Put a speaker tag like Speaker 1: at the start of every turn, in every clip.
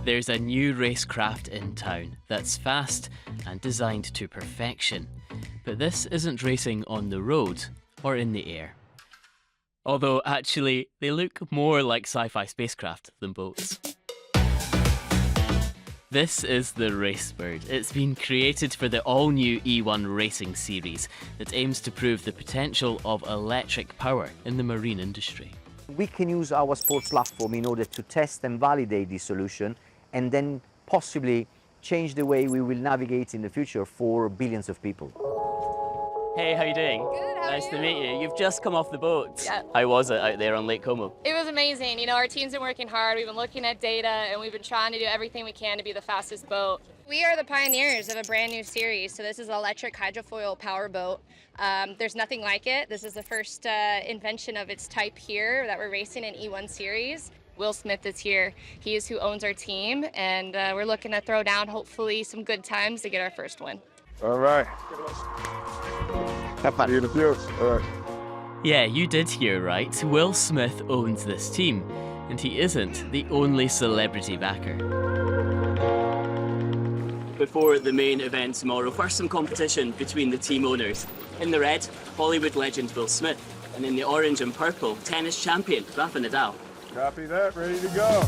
Speaker 1: There's a new racecraft in town that's fast and designed to perfection. But this isn't racing on the road or in the air. Although, actually, they look more like sci-fi spacecraft than boats. This is the Racebird. It's been created for the all-new E1 racing series that aims to prove the potential of electric power in the marine industry.
Speaker 2: We can use our sports platform in order to test and validate this solution and then possibly change the way we will navigate in the future for billions of people.
Speaker 1: Hey, how you doing?
Speaker 3: Good, how
Speaker 1: Nice
Speaker 3: are
Speaker 1: to
Speaker 3: you?
Speaker 1: meet you. You've just come off the boat.
Speaker 3: Yeah.
Speaker 1: How was it out there on Lake Como?
Speaker 3: It was amazing. You know, our team's been working hard. We've been looking at data and we've been trying to do everything we can to be the fastest boat. We are the pioneers of a brand new series. So this is an electric hydrofoil power boat. There's nothing like it. This is the first invention of its type here that we're racing in E1 series. Will Smith is here. He is who owns our team, and we're looking to throw down hopefully some good times to get our first win.
Speaker 4: All right.
Speaker 2: Have fun.
Speaker 4: See you in a few. All right.
Speaker 1: Yeah, you did hear right. Will Smith owns this team, and he isn't the only celebrity backer. Before the main event tomorrow, first some competition between the team owners. In the red, Hollywood legend Will Smith, and in the orange and purple, tennis champion Rafael Nadal.
Speaker 4: Copy that. Ready to go.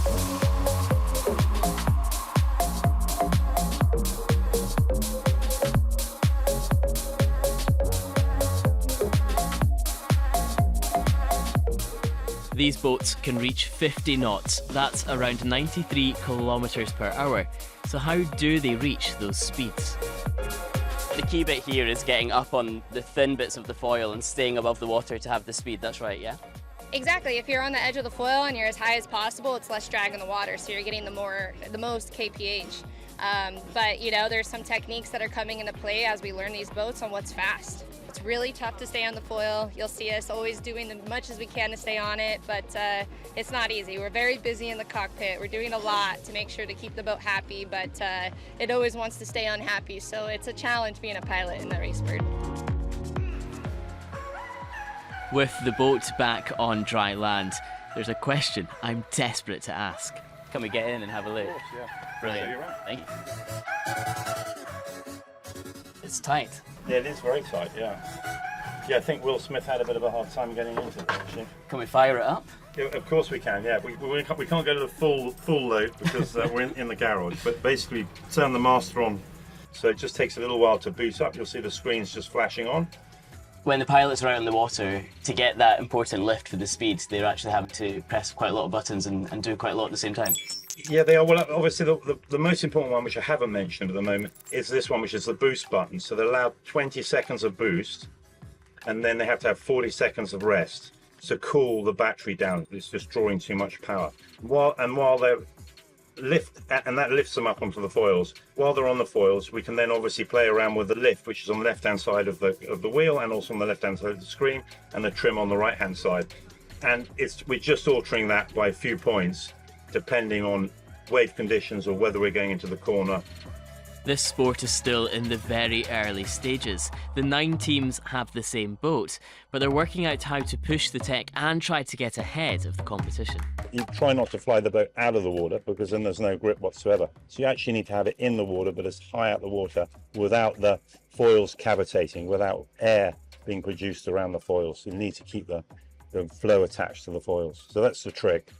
Speaker 1: These boats can reach 50 knots. That's around 93 kilometers per hour. So how do they reach those speeds? The key bit here is getting up on the thin bits of the foil and staying above the water to have the speed. That's right, yeah?
Speaker 3: Exactly. If you're on the edge of the foil and you're as high as possible, it's less drag in the water, so you're getting the most kph. But you know, there's some techniques that are coming into play as we learn these boats on what's fast. It's really tough to stay on the foil. You'll see us always doing as much as we can to stay on it, but it's not easy. We're very busy in the cockpit. We're doing a lot to make sure to keep the boat happy, but it always wants to stay unhappy, so it's a challenge being a pilot in the Racebird.
Speaker 1: With the boat back on dry land, there's a question I'm desperate to ask. Can we get in and have a look?
Speaker 4: Of course, yeah.
Speaker 1: Brilliant.
Speaker 4: You're right.
Speaker 1: Thank you. It's tight.
Speaker 4: Yeah, it is very tight, yeah. Yeah, I think Will Smith had a bit of a hard time getting into it, actually.
Speaker 1: Can we fire it up?
Speaker 4: Yeah, of course we can, yeah. We can't go to the full load because we're in the garage, but basically turn the master on, so it just takes a little while to boot up. You'll see the screens just flashing on.
Speaker 1: When the pilots are out in the water, to get that important lift for the speed, they're actually having to press quite a lot of buttons and do quite a lot at the same time.
Speaker 4: Yeah, they are. Well, obviously the most important one, which I haven't mentioned at the moment, is this one, which is the boost button. So they're allowed 20 seconds of boost, and then they have to have 40 seconds of rest to cool the battery down. It's just drawing too much power. While they're and that lifts them up onto the foils. While they're on the foils, we can then obviously play around with the lift, which is on the left-hand side of the wheel, and also on the left-hand side of the screen, and the trim on the right-hand side. And we're just altering that by a few points, depending on wave conditions or whether we're going into the corner.
Speaker 1: This sport is still in the very early stages. The 9 teams have the same boat, but they're working out how to push the tech and try to get ahead of the competition.
Speaker 4: You try not to fly the boat out of the water because then there's no grip whatsoever. So you actually need to have it in the water, but as high out the water without the foils cavitating, without air being produced around the foils. You need to keep the flow attached to the foils. So that's the trick.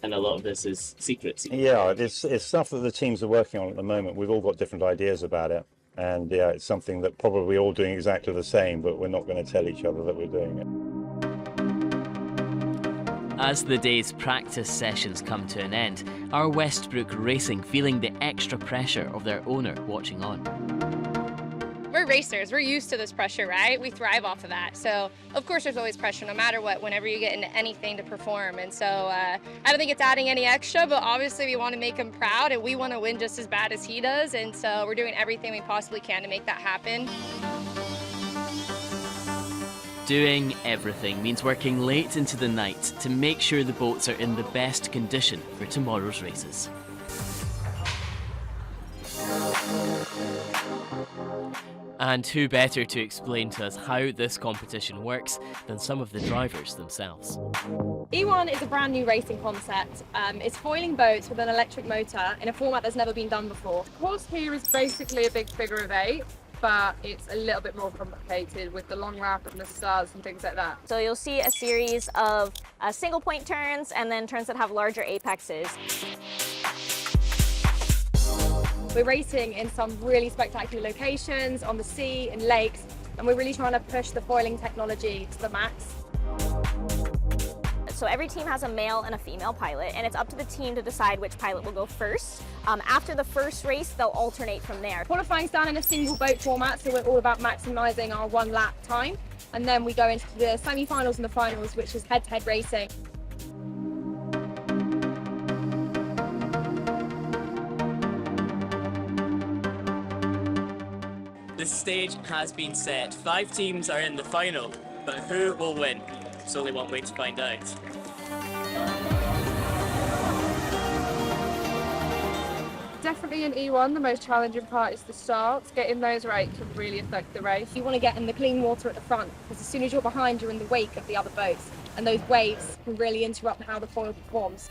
Speaker 1: And a lot of this is secret.
Speaker 4: Yeah, it's stuff that the teams are working on at the moment. We've all got different ideas about it. And yeah, it's something that probably we're all doing exactly the same, but we're not going to tell each other that we're doing it.
Speaker 1: As the day's practice sessions come to an end, are Westbrook Racing feeling the extra pressure of their owner watching on?
Speaker 3: We're racers. We're used to this pressure, right? We thrive off of that. So, of course, there's always pressure no matter what, whenever you get into anything to perform. And so I don't think it's adding any extra, but obviously we want to make him proud and we want to win just as bad as he does. And so we're doing everything we possibly can to make that happen.
Speaker 1: Doing everything means working late into the night to make sure the boats are in the best condition for tomorrow's races. And who better to explain to us how this competition works than some of the drivers themselves.
Speaker 5: E1 is a brand new racing concept. It's foiling boats with an electric motor in a format that's never been done before.
Speaker 6: The course here is basically a big figure of 8, but it's a little bit more complicated with the long lap and the stars and things like that.
Speaker 7: So you'll see a series of single point turns and then turns that have larger apexes.
Speaker 5: We're racing in some really spectacular locations, on the sea, in lakes, and we're really trying to push the foiling technology to the max.
Speaker 7: So every team has a male and a female pilot, and it's up to the team to decide which pilot will go first. After the first race, they'll alternate from there.
Speaker 5: Qualifying's done in a single boat format, so we're all about maximising our 1 lap time. And then we go into the semi-finals and the finals, which is head-to-head racing.
Speaker 1: The stage has been set. 5 teams are in the final, but who will win? There's only one way to find out.
Speaker 6: Definitely in E1, the most challenging part is the starts. Getting those right can really affect the race.
Speaker 5: You want to get in the clean water at the front, because as soon as you're behind, you're in the wake of the other boats, and those waves can really interrupt how the foil performs.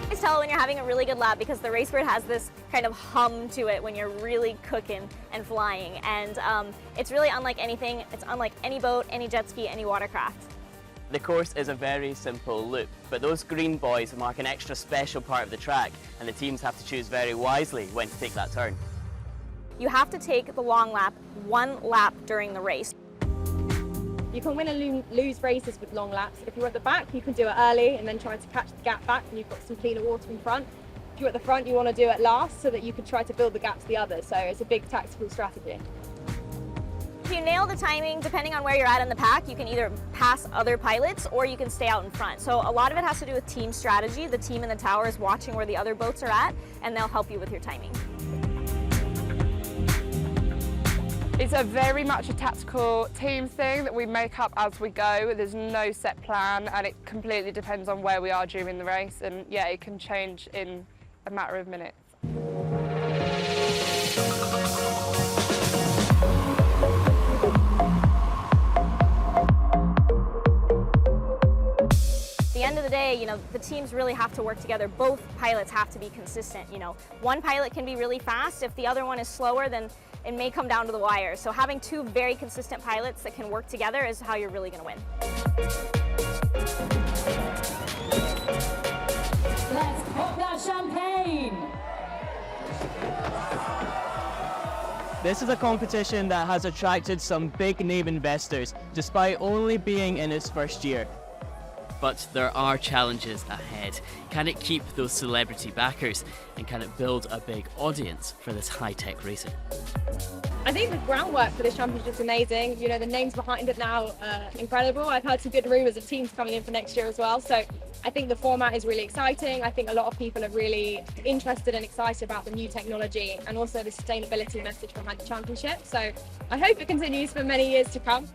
Speaker 7: You can tell when you're having a really good lap because the raceboat has this kind of hum to it when you're really cooking and flying, and it's really unlike anything. It's unlike any boat, any jet ski, any watercraft.
Speaker 1: The course is a very simple loop, but those green buoys mark an extra special part of the track, and the teams have to choose very wisely when to take that turn.
Speaker 7: You have to take the long lap 1 lap during the race.
Speaker 5: You can win and lose races with long laps. If you're at the back, you can do it early and then try to catch the gap back, and you've got some cleaner water in front. If you're at the front, you want to do it last so that you can try to build the gap to the others. So it's a big tactical strategy.
Speaker 7: If you nail the timing, depending on where you're at in the pack, you can either pass other pilots or you can stay out in front. So a lot of it has to do with team strategy. The team in the tower is watching where the other boats are at, and they'll help you with your timing.
Speaker 6: It's a very much a tactical team thing that we make up as we go. There's no set plan, and it completely depends on where we are during the race, and yeah, it can change in a matter of minutes.
Speaker 7: At the end of the day, you know, the teams really have to work together. Both pilots have to be consistent. You know, one pilot can be really fast. If the other one is slower, then it may come down to the wire. So having 2 very consistent pilots that can work together is how you're really going to win.
Speaker 8: Let's pop that champagne!
Speaker 1: This is a competition that has attracted some big name investors, despite only being in its first year. But there are challenges ahead. Can it keep those celebrity backers, and can it build a big audience for this high-tech racing?
Speaker 5: I think the groundwork for this championship is amazing. You know, the names behind it now are incredible. I've heard some good rumours of teams coming in for next year as well. So I think the format is really exciting. I think a lot of people are really interested and excited about the new technology and also the sustainability message behind the championship. So I hope it continues for many years to come.